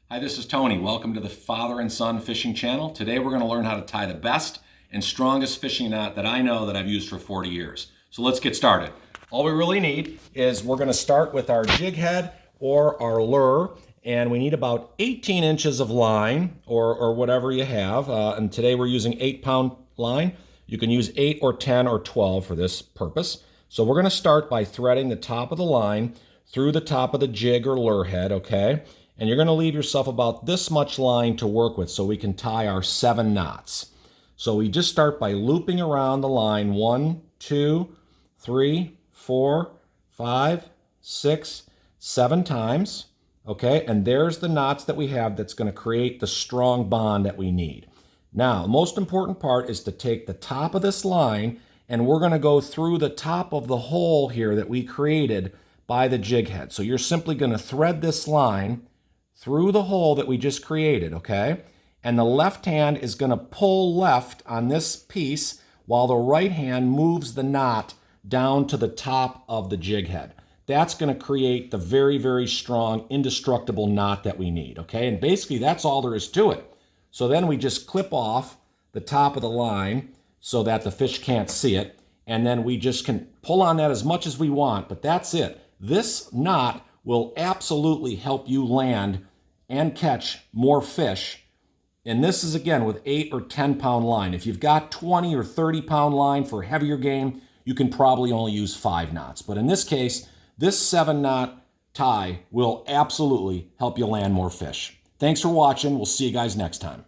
Hi, this is Tony. Welcome to the Father and Son Fishing Channel. Today we're going to learn how to tie the best and strongest fishing knot that I know that I've used for 40 years. So let's get started. All we really need is we're going to start with our jig head or our lure, and we need about 18 inches of line or whatever you have. And today we're using 8-pound line. You can use 8 or 10 or 12 for this purpose. So we're going to start by threading the top of the line through the top of the jig or lure head, okay? And you're going to leave yourself about this much line to work with so we can tie our 7 knots. So we just start by looping around the line 1, 2, 3, 4, 5, 6, 7 times. Okay, and there's the knots that we have that's going to create the strong bond that we need. Now, the most important part is to take the top of this line and we're going to go through the top of the hole here that we created by the jig head. So you're simply going to thread this line through the hole that we just created, okay? And the left hand is going to pull left on this piece while the right hand moves the knot down to the top of the jig head. That's going to create the very, very strong, indestructible knot that we need, okay? And basically, that's all there is to it. So then we just clip off the top of the line so that the fish can't see it, and then we just can pull on that as much as we want, but that's it. This knot will absolutely help you land and catch more fish. And this is, again, with 8 or 10-pound line. If you've got 20 or 30-pound line for heavier game, you can probably only use 5 knots. But in this case, this 7-knot tie will absolutely help you land more fish. Thanks for watching. We'll see you guys next time.